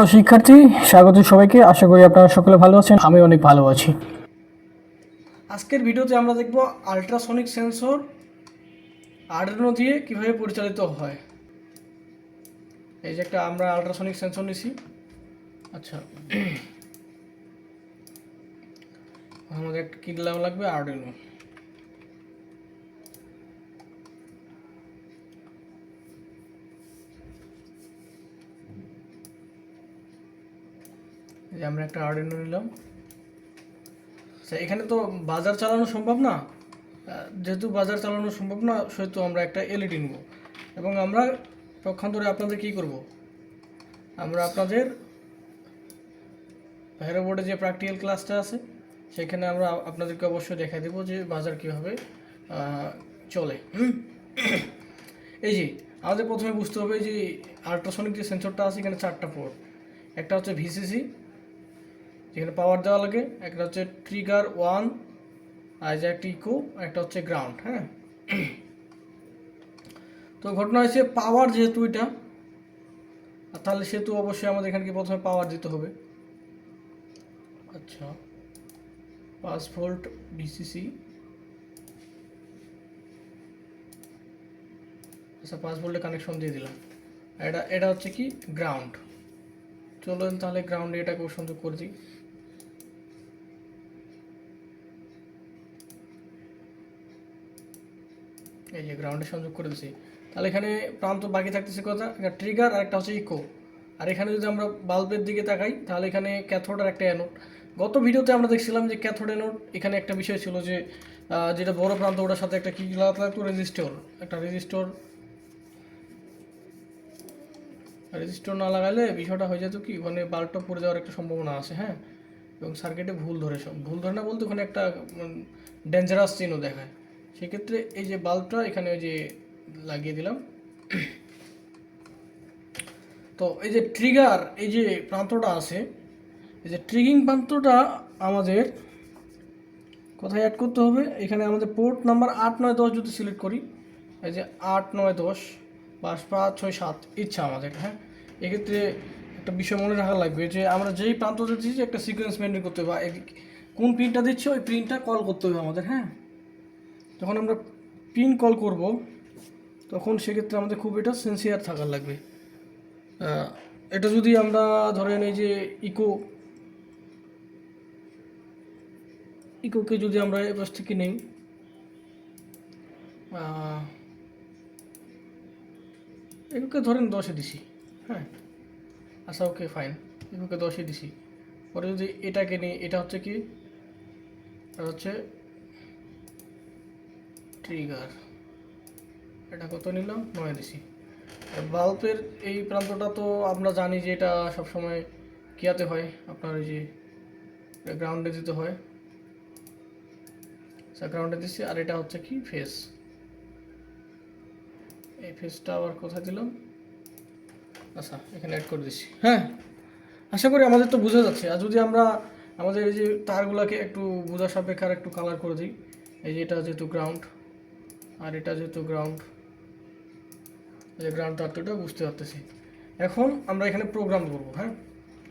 Hello শিক্ষার্থী, স্বাগত সবাইকে। আশা করি আপনারা সকলে ভালো আছেন, আমি অনেক ভালো আছি। আজকের ভিডিওতে আমরা দেখব আল্ট্রাসনিক সেন্সর আরডুইনো দিয়ে কিভাবে পরিচালিত হয়। এই যে একটা আমরা আল্ট্রাসনিক সেন্সর নিছি। আচ্ছা, আমাদের একটা কি লাগবে, আরডুইনো। এই যে আমরা একটা আরডুইনো নিলাম। আচ্ছা, এখানে তো বাজার চালানো সম্ভব না, যেহেতু বাজার চালানো সম্ভব না সেহেতু আমরা একটা এলইডি নেব এবং আমরা পক্ষান্তরে আপনাদের কি করব, আমরা আপনাদের ভাইরা বোর্ডে যে প্র্যাকটিক্যাল ক্লাসটা আছে সেখানে আমরা আপনাদেরকে অবশ্যই দেখাই দেবো যে বাজার কীভাবে চলে। এই যে আমাদের প্রথমে বুঝতে হবে যে আল্ট্রাসনিক যে সেন্সরটা আছে এখানে চারটা পোর্ট। একটা হচ্ছে ভিসিসি, যেখানে পাওয়ার দেওয়া লাগে। একটা হচ্ছে ট্রিগার 1, আর যে একটা ইকো, একটা হচ্ছে গ্রাউন্ড। হ্যাঁ, তো ঘটনা হয়েছে পাওয়ার যেহেতু এটা, তাহলে সেহেতু অবশ্যই আমাদের এখানে প্রথমে পাওয়ার দিতে হবে। আচ্ছা, 5 ভোল্ট ভিসিসি। আচ্ছা, 5 ভোল্টে কানেকশন দিয়ে দিলাম। এটা হচ্ছে কি গ্রাউন্ড। চলুন তাহলে গ্রাউন্ডে এটাকে সংযোগ করে দিই। এই যে গ্রাউন্ডে সংযোগ করে দিচ্ছি। তাহলে এখানে প্রান্ত বাকি থাকতেছে কথা, একটা ট্রিগার আর একটা হচ্ছে ইকো। আর এখানে যদি আমরা বাল্বের দিকে তাকাই তাহলে এখানে ক্যাথোড আর একটা অ্যানোড। গত ভিডিওতে আমরা দেখছিলাম যে ক্যাথোড অ্যানোড, এখানে একটা বিষয় ছিল যে যেটা বড় প্রান্ত ওটার সাথে একটা কি লাগতো, রেজিস্টর। একটা রেজিস্টর না লাগালে বিষয়টা হয়ে যেত কি, ওখানে বাল্বটা পড়ে যাওয়ার একটা সম্ভাবনা আছে। হ্যাঁ, এবং সার্কিটে ভুল ধরে না বলতে ওখানে একটা ডেঞ্জারাস চিহ্ন দেখায়। সেক্ষেত্রে এই যে বাল্বটা এখানে ওই যে লাগিয়ে দিলাম। তো এই যে ট্রিগার, এই যে প্রান্তটা আছে, এই যে ট্রিগিং প্রান্তটা আমাদের কোথায় অ্যাড করতে হবে, এখানে আমাদের পোর্ট নাম্বার 8, 9, 10 যদি সিলেক্ট করি, এই যে 8, 9, 10 বা 5, 6, 7 ইচ্ছা আমাদের। হ্যাঁ, এক্ষেত্রে একটা বিষয় মনে রাখা লাগবে যে আমরা যেই প্রান্ত দিচ্ছি একটা সিকোয়েন্স মেনটেন করতে হবে, বা কোন পিনটা দিচ্ছি ওই পিনটা কল করতে হবে আমাদের। হ্যাঁ, যখন আমরা পিন কল করব তখন সেক্ষেত্রে আমাদের খুব এটা সিনসিয়ার থাকার লাগবে। এটা যদি আমরা ধরেন এই যে ইকোকে যদি আমরা এবার থেকে নেই, ইকোকে ধরেন 10-এ দিছি। হ্যাঁ, আচ্ছা ওকে ফাইন, ইকোকে 10-এ দিছি। পরে যদি এটাকে নিই, এটা হচ্ছে কি, এটা হচ্ছে ট্রিগার, এটা কত নিলাম, 9 দিছি। বাল্বের এই প্রান্তটা তো আমরা জানি যে এটা সবসময় কিয়াতে হয়, আপনার ওই যে গ্রাউন্ডে দিতে হয়। আচ্ছা, গ্রাউন্ডে দিচ্ছি। আর এটা হচ্ছে কি ফেস, এই ফেসটা আবার কোথায় দিলাম, আচ্ছা এখানে অ্যাড করে দিচ্ছি। হ্যাঁ, আশা করি আমাদের তো বোঝা যাচ্ছে। আর যদি আমরা আমাদের এই যে তারগুলোকে একটু বোঝা সাপেক্ষে আর একটু কালার করে দিই, এই যে এটা যেহেতু গ্রাউন্ড আর এটা যেহেতু গ্রাউন্ড, এই যে গ্রাউন্ড তারটা বুঝতে পারতেছি। এখন আমরা এখানে প্রোগ্রাম করব। হ্যাঁ,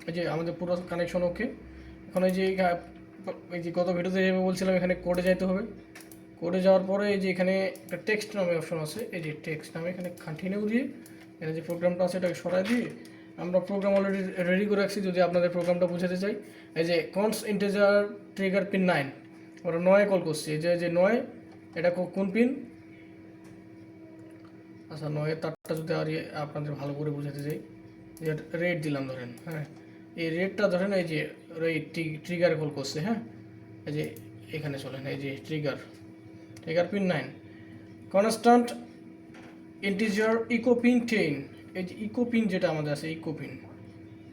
এই যে আমাদের পুরো কানেকশন ওকে। এখন এই যে গত ভিডিওতে যেভাবে বলছিলাম এখানে কোডে যাইতে হবে। কোডে যাওয়ার পরে এই যে এখানে একটা টেক্সট নামে অপশন আছে, এই যে টেক্সট নামে এখানে কন্টিনিউ দিয়ে এখানে যে প্রোগ্রামটা আছে এটাকে সরাই দিয়ে আমরা প্রোগ্রাম অলরেডি রেডি করে রাখছি। যদি আপনাদের প্রোগ্রামটা বুঝাতে চাই, এই যে কনস ইন্টিজার ট্রিগার পিন 9 আমরা 9 কল করছি। এই যে 9 এটা কোন পিন, আচ্ছা 9-এর তারটা যদি আর আপনাদের ভালো করে বোঝাতে চাই, যে রেড দিলাম ধরেন। হ্যাঁ, এই রেডটা ধরেন এই যে ট্রিগার কল করছে। হ্যাঁ, এই যে এখানে চলেন, এই যে trigger pin 9 constant integer echo pin 10। এই যে ইকো পিন যেটা আমাদের আছে, ইকো পিন,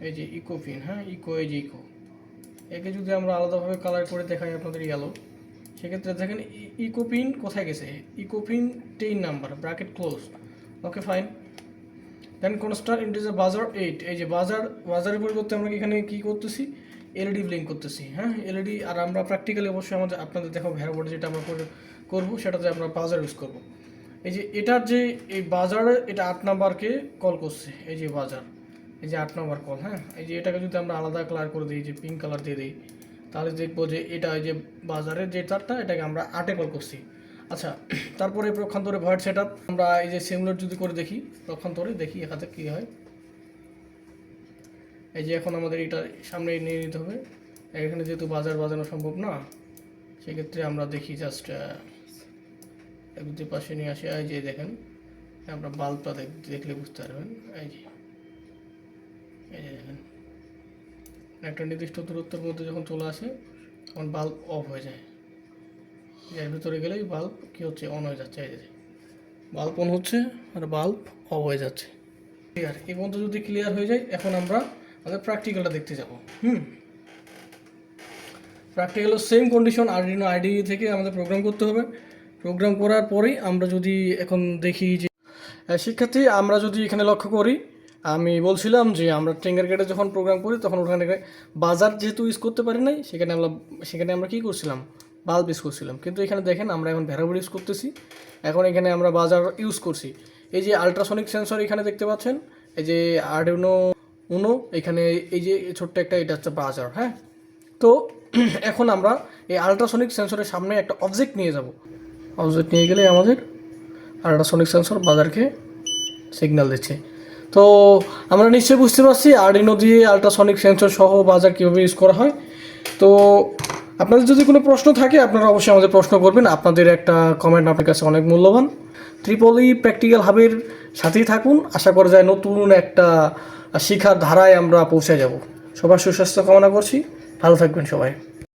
এই যে ইকো পিন। হ্যাঁ, ইকো, এই যে ইকো, একে যদি আমরা আলাদাভাবে কালার করে দেখাই আপনাদের ইয়েলো, সেক্ষেত্রে দেখেন ইকো পিন কোথায় গেছে, echo pin 10 number, bracket close. Okay fine. Then constant integer বাজার 8। এই যে বাজারের পরিবর্তে আমরা এখানে কি করতেছি, এলইডি ব্লিঙ্ক করতেছি। হ্যাঁ, এলইডি। আর আমরা প্র্যাকটিক্যালি অবশ্যই আপনাদের দেখো ভ্যারা বোর্ডে যেটা আমরা করবো সেটাতে আমরা বাজার ইউজ করব। এই যে এটার যে এই বাজারে এটা 8 নাম্বারকে কল করছে, এই যে বাজার। এই যে 8 নম্বর কল, হ্যাঁ। এই যে এটাকে যদি আমরা আলাদা কালার করে দিই, যে পিঙ্ক কালার দিয়ে দিই, তাহলে দেখবো যে এটা ওই যে বাজারের যে তারটা, এটাকে আমরা 8-এ কল করছি। আচ্ছা, তারপরে পক্ষান্তরে ভয়েড সেট আপ আমরা এই যে সিমুলেট যদি করে দেখি, পক্ষান্তরে দেখি এখানে কী হয়। এই যে এখন আমাদের এটা সামনে নিয়ে নিতে হবে। এখানে যেহেতু বাজার বাজানো সম্ভব না, সেক্ষেত্রে আমরা দেখি জাস্ট একটু পাশে নিয়ে আসি। এই যে দেখেন, আমরা বাল্বটা দেখলে বুঝতে পারবেন। এই যে দেখেন, একটা নির্দিষ্ট দূরত্বের মধ্যে যখন চলে আসে তখন বাল্ব অফ হয়ে যায়। এর ভিতরে গেলেই বাল্ব কী হচ্ছে, অন হয়ে যাচ্ছে। এই যে বাল্ব অন হচ্ছে আর বাল্ব অফ হয়ে যাচ্ছে। ক্লিয়ার? এই পর্যন্ত যদি ক্লিয়ার হয়ে যায়, এখন আমরা আমাদের প্র্যাকটিক্যালটা দেখতে যাব। Practical same condition, Arduino IDE থেকে আমাদের প্রোগ্রাম করতে হবে। প্রোগ্রাম করার পরেই আমরা যদি এখন দেখি যে শিক্ষার্থী, আমরা যদি এখানে লক্ষ্য করি, আমি বলছিলাম যে আমরা ট্রিঙ্গারগেটে যখন প্রোগ্রাম করি তখন ওখানে বাজার যেহেতু ইউজ করতে পারি নাই, সেখানে আমরা কী করছিলাম, বাল্ব ইউজ করছিলাম। কিন্তু এখানে দেখেন আমরা এখন ভ্যারিয়েবল ইউজ করতেছি। এখন এখানে আমরা বাজার ইউজ করছি। এই যে আলট্রাসনিক সেন্সর এখানে দেখতে পাচ্ছেন, এই যে আরডিনো উনো, এখানে এই যে ছোট্ট একটা, এটা হচ্ছে বাজার, হ্যাঁ। তো এখন আমরা এই আলট্রাসনিক সেন্সরের সামনে একটা অবজেক্ট নিয়ে যাব। অবজেক্ট নিয়ে গেলে আমাদের আলট্রাসনিক সেন্সর বাজারকে সিগন্যাল দিচ্ছে। তো আমরা নিশ্চয়ই বুঝতে পারছি আরডিনো দিয়ে আলট্রাসনিক সেন্সর সহ বাজার কীভাবে ইউজ করা হয়। তো আপনাদের যদি কোনো প্রশ্ন থাকে, আপনারা অবশ্যই আমাদের প্রশ্ন করবেন। আপনাদের একটা কমেন্ট আপনার কাছে অনেক মূল্যবান। ত্রিপলি প্র্যাকটিক্যাল হাবের সাথেই থাকুন। আশা করা যায় নতুন একটা শিক্ষার ধারায় আমরা পৌঁছে যাব। সবার সুস্বাস্থ্য কামনা করছি। ভালো থাকবেন সবাই।